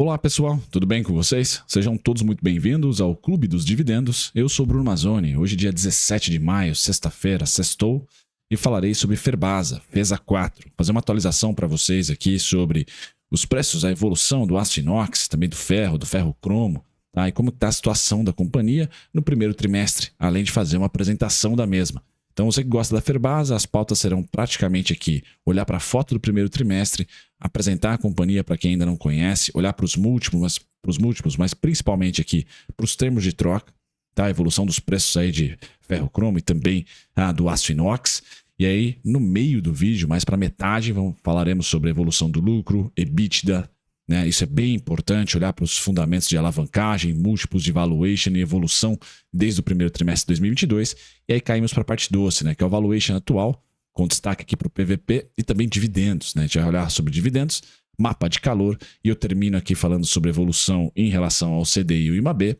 Olá pessoal, tudo bem com vocês? Sejam todos muito bem-vindos ao Clube dos Dividendos. Eu sou Bruno Mazzoni, hoje dia 17 de maio, sexta-feira, sextou, e falarei sobre Ferbasa, FESA 4. Fazer uma atualização para vocês aqui sobre os preços, a evolução do aço inox, também do ferro cromo, tá? E como está a situação da companhia no primeiro trimestre, além de fazer uma apresentação da mesma. Então você que gosta da Ferbasa, as pautas serão praticamente aqui, olhar para a foto do primeiro trimestre, apresentar a companhia para quem ainda não conhece, olhar para os múltiplos, mas principalmente aqui para os termos de troca, tá? A evolução dos preços aí de ferro cromo e também do aço inox. E aí, no meio do vídeo, mais para metade, falaremos sobre a evolução do lucro, EBITDA, né? Isso é bem importante, olhar para os fundamentos de alavancagem, múltiplos de valuation e evolução desde o primeiro trimestre de 2022. E aí caímos para a parte doce, né? Que é o valuation atual, com destaque aqui para o PVP e também dividendos, né? A gente vai olhar sobre dividendos, mapa de calor, e eu termino aqui falando sobre evolução em relação ao CDI e o IMAB,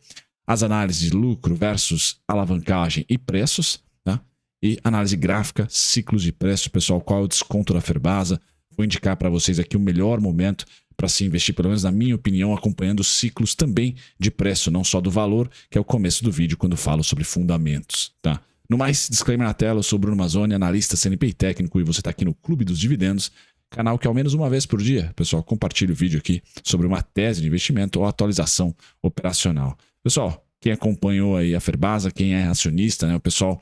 as análises de lucro versus alavancagem e preços, tá? E análise gráfica, ciclos de preços, pessoal, qual é o desconto da Ferbasa. Vou indicar para vocês aqui o melhor momento para se investir, pelo menos na minha opinião, acompanhando os ciclos também de preço, não só do valor, que é o começo do vídeo quando falo sobre fundamentos, tá? No mais, disclaimer na tela, eu sou Bruno Mazzoni, analista CNPI técnico, e você está aqui no Clube dos Dividendos, canal que ao menos uma vez por dia, pessoal, compartilha o vídeo aqui sobre uma tese de investimento ou atualização operacional. Pessoal, quem acompanhou aí a Ferbasa, quem é acionista, né, o pessoal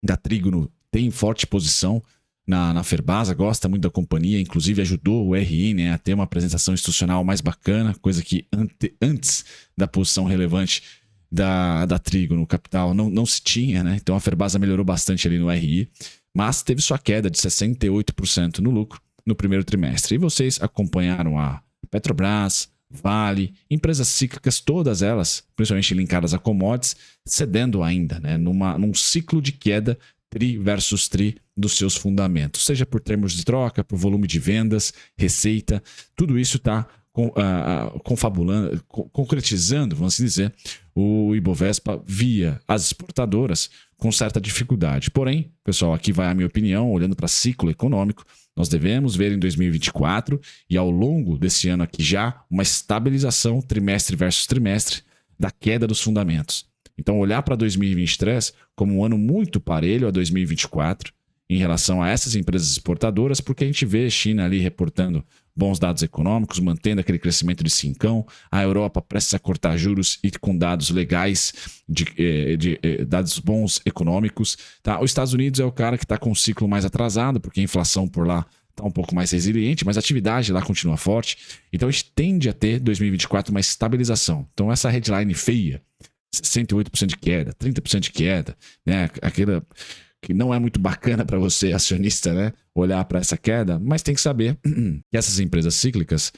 da Trígono tem forte posição na Ferbasa, gosta muito da companhia, inclusive ajudou o RI, né, a ter uma apresentação institucional mais bacana, coisa que antes da posição relevante da Trígono no capital não se tinha, né? Então a Ferbasa melhorou bastante ali no RI, mas teve sua queda de 68% no lucro no primeiro trimestre. E vocês acompanharam a Petrobras, Vale, empresas cíclicas, todas elas, principalmente linkadas a commodities, cedendo ainda, né, num ciclo de queda tri versus tri dos seus fundamentos, seja por termos de troca, por volume de vendas, receita, tudo isso está confabulando, concretizando, vamos assim dizer, o Ibovespa via as exportadoras com certa dificuldade. Porém, pessoal, aqui vai a minha opinião, olhando para ciclo econômico, nós devemos ver em 2024 e ao longo desse ano aqui já uma estabilização trimestre versus trimestre da queda dos fundamentos. Então, olhar para 2023 como um ano muito parelho a 2024 em relação a essas empresas exportadoras, porque a gente vê a China ali reportando bons dados econômicos, mantendo aquele crescimento de 5%, a Europa prestes a cortar juros e com dados legais, dados bons econômicos. Tá? Os Estados Unidos é o cara que está com um ciclo mais atrasado, porque a inflação por lá está um pouco mais resiliente, mas a atividade lá continua forte. Então a gente tende a ter 2024 uma estabilização. Então essa headline feia, 68% de queda, 30% de queda, né? Aquela que não é muito bacana para você, acionista, né, olhar para essa queda, mas tem que saber que essas empresas cíclicas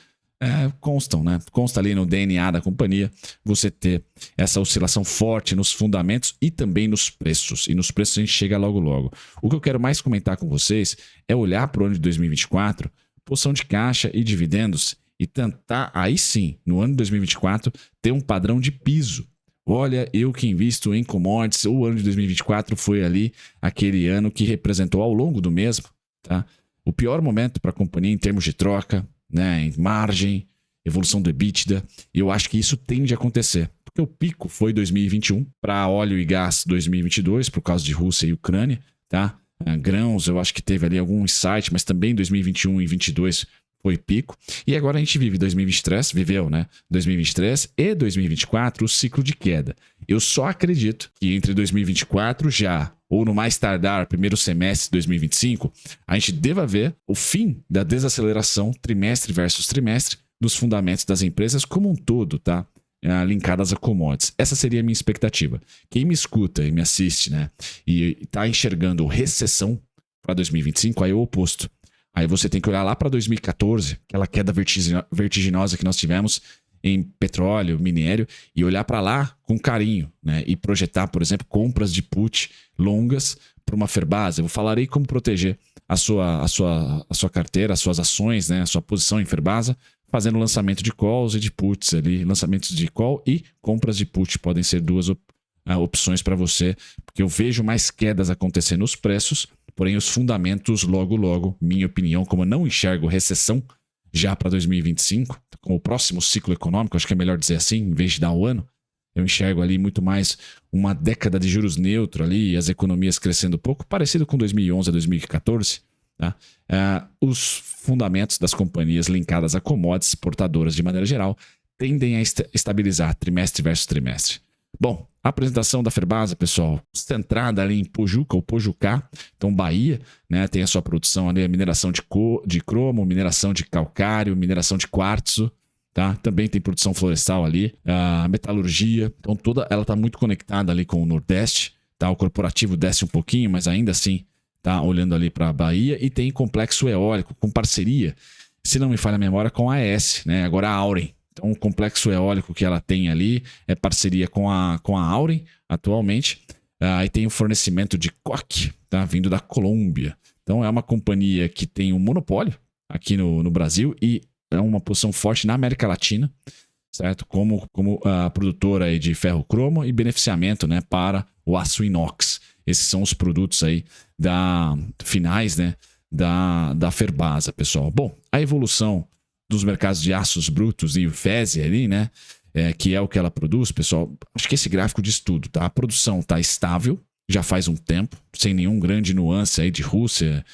constam, né? Consta ali no DNA da companhia você ter essa oscilação forte nos fundamentos e também nos preços. E nos preços a gente chega logo. O que eu quero mais comentar com vocês é olhar para o ano de 2024, posição de caixa e dividendos, e tentar, aí sim, no ano de 2024, ter um padrão de piso. Olha, eu que invisto em commodities, o ano de 2024 foi ali aquele ano que representou ao longo do mesmo, tá? O pior momento para a companhia em termos de troca, né, em margem, evolução do EBITDA, e eu acho que isso tende a acontecer. Porque o pico foi 2021, para óleo e gás 2022, por causa de Rússia e Ucrânia, tá? Grãos, eu acho que teve ali algum insight, mas também 2021 e 2022 foi pico. E agora a gente vive 2023, viveu, né? 2023 e 2024 o ciclo de queda. Eu só acredito que entre 2024 já, ou no mais tardar, primeiro semestre de 2025, a gente deva ver o fim da desaceleração trimestre versus trimestre dos fundamentos das empresas como um todo, tá? Linkadas a commodities. Essa seria a minha expectativa. Quem me escuta e me assiste, né, e está enxergando recessão para 2025, aí é o oposto. Aí você tem que olhar lá para 2014, aquela queda vertiginosa que nós tivemos em petróleo, minério, e olhar para lá com carinho, né? E projetar, por exemplo, compras de put longas para uma Ferbasa. Eu falarei como proteger a sua carteira, as suas ações, né? A sua posição em Ferbasa, fazendo lançamento de calls e de puts ali. Lançamentos de call e compras de put podem ser duas opções para você, porque eu vejo mais quedas acontecendo nos preços, porém os fundamentos logo, minha opinião, como eu não enxergo recessão já para 2025, com o próximo ciclo econômico, acho que é melhor dizer assim, em vez de dar o ano. Eu enxergo ali muito mais uma década de juros neutro ali, as economias crescendo pouco, parecido com 2011 a 2014. Tá? Os fundamentos das companhias linkadas a commodities exportadoras de maneira geral tendem a estabilizar trimestre versus trimestre. Bom, a apresentação da Ferbasa, pessoal, centrada ali em Pojuca ou Pojucá, então Bahia, né, tem a sua produção ali, a mineração de cromo, mineração de calcário, mineração de quartzo, tá? Também tem produção florestal ali, a metalurgia, então toda ela está muito conectada ali com o Nordeste, tá? O corporativo desce um pouquinho, mas ainda assim tá olhando ali para a Bahia, e tem complexo eólico com parceria, se não me falha a memória, com a AES, né? Agora a Auren. Então, o complexo eólico que ela tem ali é parceria com a Auren atualmente. Aí tem o fornecimento de coque, tá? Vindo da Colômbia. Então, é uma companhia que tem um monopólio aqui no Brasil e é uma posição forte na América Latina, certo? Como a produtora aí de ferro cromo e beneficiamento, né, para o aço inox. Esses são os produtos aí finais, né, da Ferbasa, pessoal. Bom, a evolução dos mercados de aços brutos e o FeSi ali, né? Que é o que ela produz, pessoal. Acho que esse gráfico diz tudo, tá? A produção está estável, já faz um tempo, sem nenhum grande nuance aí de Rússia,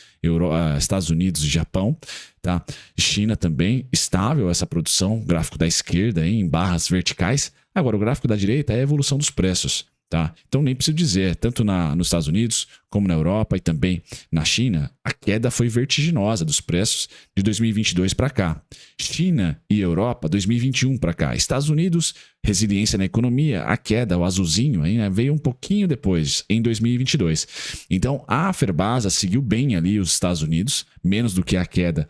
Estados Unidos e Japão, tá? China também, estável essa produção, gráfico da esquerda aí, em barras verticais. Agora, o gráfico da direita é a evolução dos preços. Tá? Então nem preciso dizer, tanto nos Estados Unidos como na Europa e também na China, a queda foi vertiginosa dos preços de 2022 para cá. China e Europa, 2021 para cá. Estados Unidos, resiliência na economia, a queda, o azulzinho, aí, né, veio um pouquinho depois, em 2022. Então a Ferbasa seguiu bem ali os Estados Unidos, menos do que a queda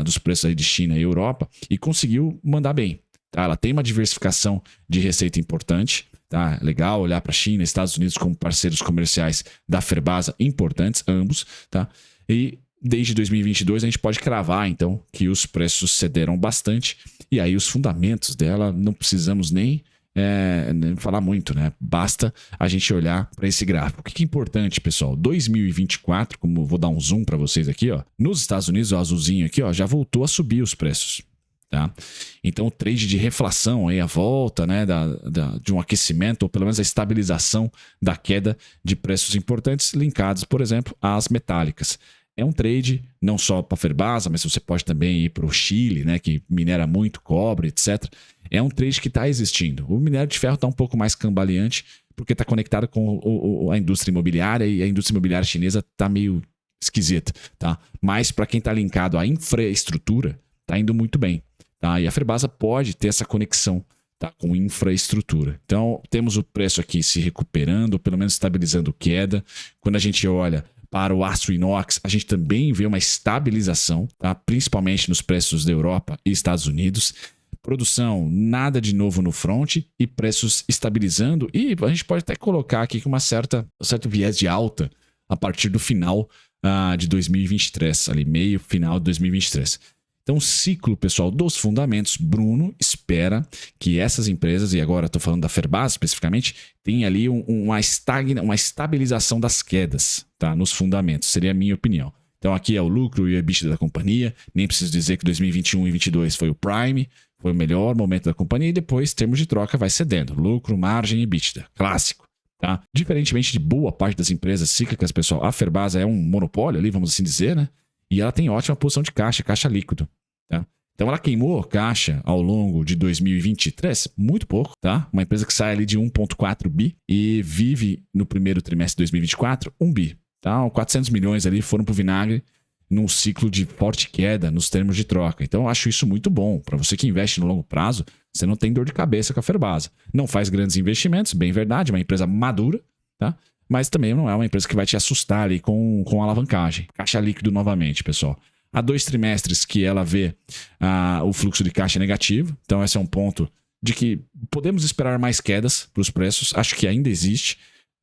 dos preços aí de China e Europa, e conseguiu mandar bem. Tá? Ela tem uma diversificação de receita importante. Tá, legal olhar para a China e Estados Unidos como parceiros comerciais da Ferbasa importantes, ambos, tá? E desde 2022 a gente pode cravar, então, que os preços cederam bastante, e aí os fundamentos dela não precisamos nem falar muito, né? Basta a gente olhar para esse gráfico. O que é importante, pessoal? 2024, como vou dar um zoom para vocês aqui, ó, nos Estados Unidos, o azulzinho aqui, ó, já voltou a subir os preços. Tá? Então o trade de reflação, aí, a volta, né, de um aquecimento, ou pelo menos a estabilização da queda de preços importantes linkados, por exemplo, às metálicas. É um trade não só para a Ferbasa, mas você pode também ir para o Chile, né, que minera muito cobre, etc. É um trade que está existindo. O minério de ferro está um pouco mais cambaleante, porque está conectado com a indústria imobiliária, e a indústria imobiliária chinesa está meio esquisita. Tá? Mas para quem está linkado à infraestrutura, está indo muito bem. Tá? E a Ferbasa pode ter essa conexão, tá, com infraestrutura. Então, temos o preço aqui se recuperando, ou pelo menos estabilizando queda. Quando a gente olha para o aço inox, a gente também vê uma estabilização, tá? Principalmente nos preços da Europa e Estados Unidos. Produção, nada de novo no front, e preços estabilizando. E a gente pode até colocar aqui com um certo viés de alta a partir do final de 2023, ali meio final de 2023. Então, o ciclo, pessoal, dos fundamentos, Bruno espera que essas empresas, e agora estou falando da Ferbasa especificamente, tenha ali uma estabilização das quedas, tá, nos fundamentos, seria a minha opinião. Então, aqui é o lucro e o EBITDA da companhia, nem preciso dizer que 2021 e 2022 foi o prime, foi o melhor momento da companhia, e depois, termos de troca, vai cedendo, lucro, margem e EBITDA, clássico. Tá? Diferentemente de boa parte das empresas cíclicas, pessoal, a Ferbasa é um monopólio ali, vamos assim dizer, né? E ela tem ótima posição de caixa líquido. Tá? Então ela queimou caixa ao longo de 2023, muito pouco, tá? Uma empresa que sai ali de 1,4 bi e vive no primeiro trimestre de 2024 1 bi. Tá? 400 milhões ali foram para o vinagre num ciclo de forte queda nos termos de troca. Então eu acho isso muito bom. Para você que investe no longo prazo, você não tem dor de cabeça com a Ferbasa. Não faz grandes investimentos, bem verdade, uma empresa madura, tá? Mas também não é uma empresa que vai te assustar ali com alavancagem. Caixa líquido novamente, pessoal. Há 2 trimestres que ela vê o fluxo de caixa negativo. Então esse é um ponto de que podemos esperar mais quedas para os preços. Acho que ainda existe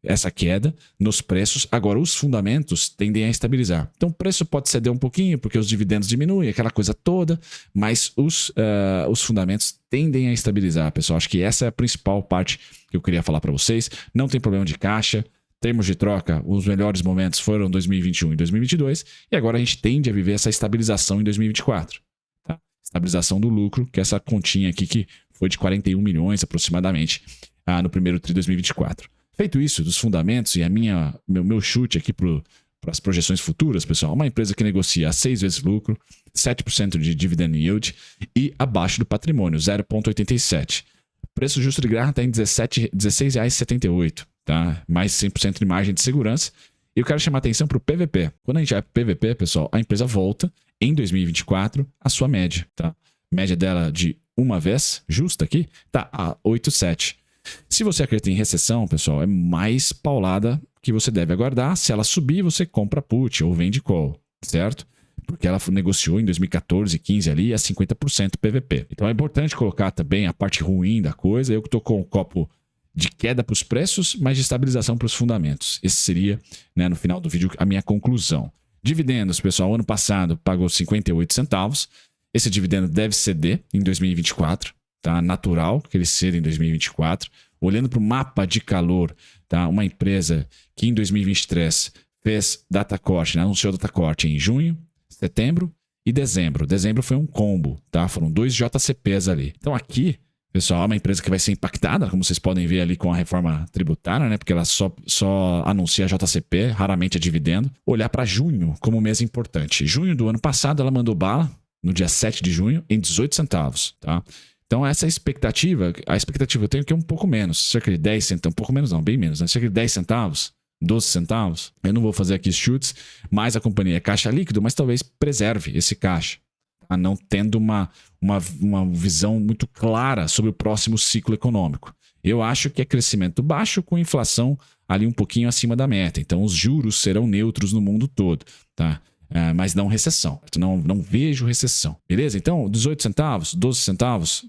essa queda nos preços. Agora, os fundamentos tendem a estabilizar. Então o preço pode ceder um pouquinho, porque os dividendos diminuem, aquela coisa toda. Mas os fundamentos tendem a estabilizar, pessoal. Acho que essa é a principal parte que eu queria falar para vocês. Não tem problema de caixa. Termos de troca, os melhores momentos foram 2021 e 2022, e agora a gente tende a viver essa estabilização em 2024. Estabilização do lucro, que é essa continha aqui que foi de 41 milhões aproximadamente no primeiro TRI 2024. Feito isso, dos fundamentos e meu chute aqui para as projeções futuras, pessoal, uma empresa que negocia a 6 vezes lucro, 7% de dividend yield e abaixo do patrimônio, 0,87. Preço justo de grafo está em R$16,78, tá? Mais 100% de margem de segurança. E eu quero chamar a atenção para o PVP. Quando a gente vai para o PVP, pessoal, a empresa volta em 2024 a sua média, tá? Média dela de uma vez, justa aqui, tá a 8,7. Se você acredita em recessão, pessoal, é mais paulada que você deve aguardar. Se ela subir, você compra put ou vende call, certo? Porque ela negociou em 2014, 15 ali a 50% PVP. Então é importante colocar também a parte ruim da coisa. Eu que estou com o copo de queda para os preços, mas de estabilização para os fundamentos. Esse seria, né, no final do vídeo, a minha conclusão. Dividendos, pessoal, ano passado pagou 58 centavos. Esse dividendo deve ceder em 2024, tá? Natural que ele ceda em 2024. Olhando para o mapa de calor, tá? Uma empresa que em 2023 fez data corte, né? Anunciou data corte em junho, setembro e dezembro. Dezembro foi um combo, tá? Foram 2 JCPs ali. Então aqui, pessoal, é uma empresa que vai ser impactada, como vocês podem ver ali com a reforma tributária, né? Porque ela só anuncia JCP, raramente é dividendo. Olhar para junho como mês importante. Junho do ano passado ela mandou bala, no dia 7 de junho, em 18 centavos, tá? Então essa expectativa, a expectativa eu tenho que é um pouco menos, cerca de 10 centavos, um pouco menos não, bem menos, né? Cerca de 10 centavos, 12 centavos. Eu não vou fazer aqui chutes, mas a companhia é caixa líquido, mas talvez preserve esse caixa, tá? Não tendo uma visão muito clara sobre o próximo ciclo econômico. Eu acho que é crescimento baixo com inflação ali um pouquinho acima da meta. Então os juros serão neutros no mundo todo, tá? Mas não recessão. Não vejo recessão. Beleza? Então 18 centavos, 12 centavos,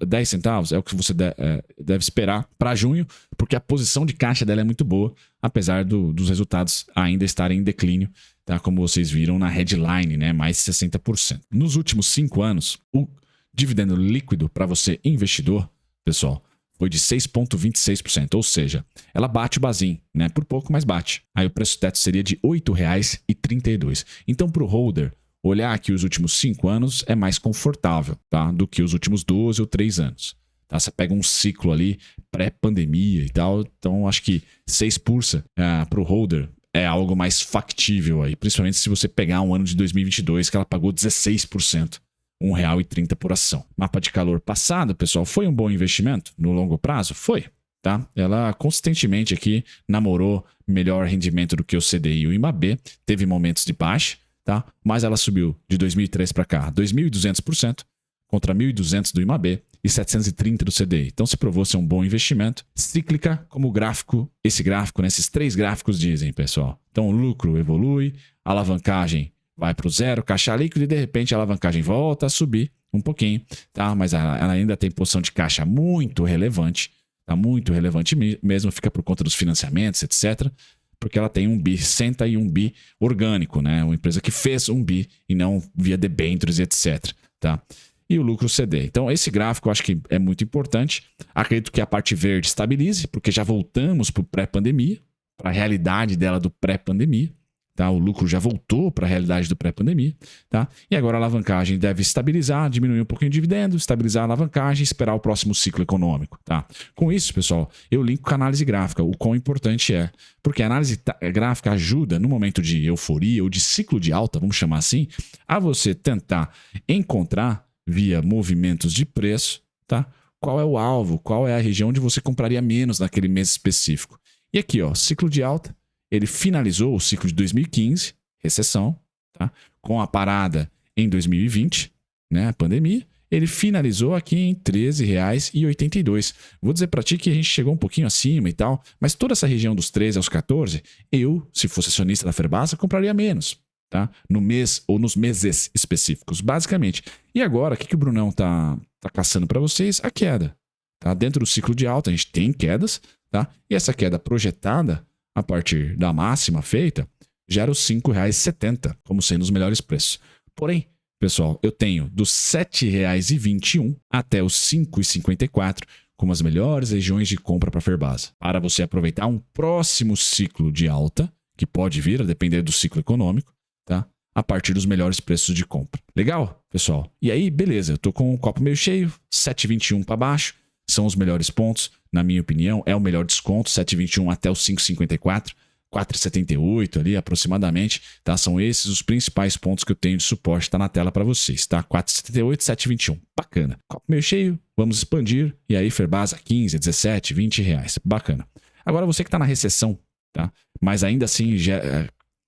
10 centavos é o que você deve esperar para junho, porque a posição de caixa dela é muito boa, apesar dos resultados ainda estarem em declínio, tá? Como vocês viram na headline, né? Mais 60%. Nos últimos 5 anos, o dividendo líquido para você investidor, pessoal, foi de 6,26%, ou seja, ela bate o Bazin, né? Por pouco, mas bate. Aí o preço teto seria de R$ 8,32. Então, para o holder, olhar aqui os últimos 5 anos é mais confortável, tá? Do que os últimos 12 ou 3 anos. Tá? Você pega um ciclo ali pré-pandemia e tal, então acho que 6 pulsa para o holder é algo mais factível aí, principalmente se você pegar um ano de 2022 que ela pagou 16%. R$ 1,30 por ação. Mapa de calor passado, pessoal, foi um bom investimento no longo prazo? Foi, tá? Ela consistentemente aqui namorou melhor rendimento do que o CDI e o IMAB, teve momentos de baixa, tá? Mas ela subiu de 2003 para cá 2.200% contra 1.200 do IMAB e 730 do CDI. Então se provou ser um bom investimento. Cíclica, como o gráfico, esse gráfico, né? Esses 3 gráficos dizem, pessoal. Então o lucro evolui, a alavancagem vai para o zero, caixa líquido e de repente a alavancagem volta a subir um pouquinho, tá? Mas ela ainda tem posição de caixa muito relevante, tá? Muito relevante mesmo, fica por conta dos financiamentos, etc. Porque ela tem 1 bi, senta em 1 bi orgânico, né? Uma empresa que fez 1 bi e não via debêntures, etc. Tá? E o lucro CD. Então esse gráfico eu acho que é muito importante. Acredito que a parte verde estabilize, porque já voltamos para o pré-pandemia, para a realidade dela do pré-pandemia. Tá? O lucro já voltou para a realidade do pré-pandemia, tá? E agora a alavancagem deve estabilizar, diminuir um pouquinho o dividendo, estabilizar a alavancagem e esperar o próximo ciclo econômico. Tá? Com isso, pessoal, eu linko com a análise gráfica, o quão importante é. Porque a análise gráfica ajuda, no momento de euforia ou de ciclo de alta, vamos chamar assim, a você tentar encontrar, via movimentos de preço, tá? Qual é o alvo, qual é a região onde você compraria menos naquele mês específico. E aqui, ó, ciclo de alta. Ele finalizou o ciclo de 2015, recessão, tá? Com a parada em 2020, né, a pandemia. Ele finalizou aqui em R$ 13,82. Vou dizer para ti que a gente chegou um pouquinho acima e tal, mas toda essa região dos 13 aos 14, eu, se fosse acionista da Ferbasa, compraria menos, tá? No mês ou nos meses específicos, basicamente. E agora, o que o Brunão tá caçando para vocês? A queda, tá? Dentro do ciclo de alta, a gente tem quedas, tá? E essa queda projetada a partir da máxima feita, gera os R$ 5,70 como sendo os melhores preços. Porém, pessoal, eu tenho dos R$ 7,21 até os R$ 5,54 como as melhores regiões de compra para a Ferbasa. Para você aproveitar um próximo ciclo de alta, que pode vir a depender do ciclo econômico, tá? a partir dos melhores preços de compra. Legal, pessoal? E aí, beleza, eu tô com o copo meio cheio, 7,21 para baixo, são os melhores pontos, na minha opinião, é o melhor desconto, 7,21 até os 5,54, 4,78 ali aproximadamente, tá? São esses os principais pontos que eu tenho de suporte, tá na tela para vocês, tá? 4,78, 7,21, bacana. Copo meio cheio, vamos expandir, e aí Ferbasa 15, 17, 20 reais, bacana. Agora você que tá na recessão, tá? Mas ainda assim já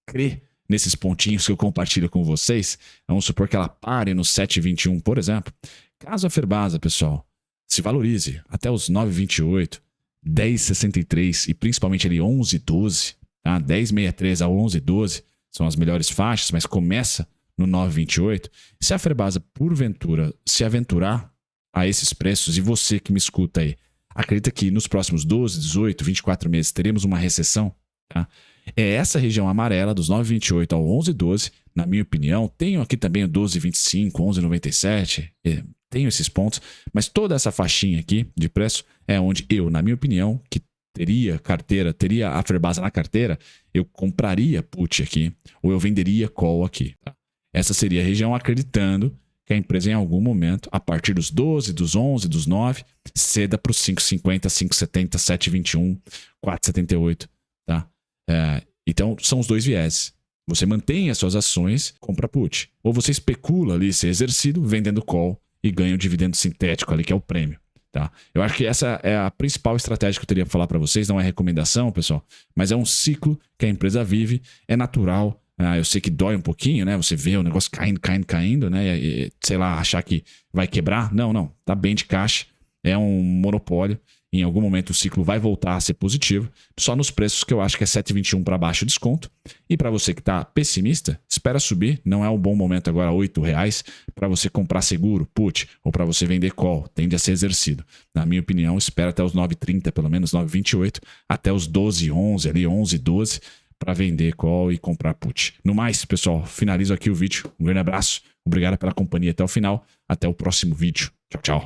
crê nesses pontinhos que eu compartilho com vocês, vamos supor que ela pare no 7,21, por exemplo. Caso a Ferbasa, pessoal, se valorize até os 9,28, 10,63 e principalmente ali 11,12, tá? 10,63 a 11,12 são as melhores faixas, mas começa no 9,28. Se a Ferbasa, porventura, se aventurar a esses preços, e você que me escuta aí, acredita que nos próximos 12, 18, 24 meses teremos uma recessão, tá? É essa região amarela, dos 9,28 ao 11,12, na minha opinião. Tenho aqui também o 12,25, 11,97, tenho esses pontos, mas toda essa faixinha aqui de preço é onde eu, na minha opinião, que teria carteira, teria a Ferbasa na carteira, eu compraria put aqui, ou eu venderia call aqui. Tá? Essa seria a região acreditando que a empresa em algum momento, a partir dos 12, dos 11, dos 9, ceda para os 5,50, 5,70, 7,21, 4,78, tá? Então, são os dois vieses. Você mantém as suas ações, compra put. Ou você especula ali ser exercido, vendendo call e ganha o dividendo sintético ali, que é o prêmio. Tá? Eu acho que essa é a principal estratégia que eu teria para falar para vocês. Não é recomendação, pessoal, mas é um ciclo que a empresa vive. É natural. Eu sei que dói um pouquinho, né? Você vê o negócio caindo, né? E, sei lá, achar que vai quebrar. Não. Tá bem de caixa. É um monopólio. Em algum momento o ciclo vai voltar a ser positivo, só nos preços que eu acho que é 7,21 para baixo o desconto. E para você que está pessimista, espera subir, não é um bom momento agora, R$8 para você comprar seguro, put, ou para você vender call, tende a ser exercido. Na minha opinião, espera até os 9,30, pelo menos 9,28, até os 12,11 ali, 11,12 para vender call e comprar put. No mais, pessoal, finalizo aqui o vídeo. Um grande abraço, obrigado pela companhia até o final, até o próximo vídeo. Tchau, tchau.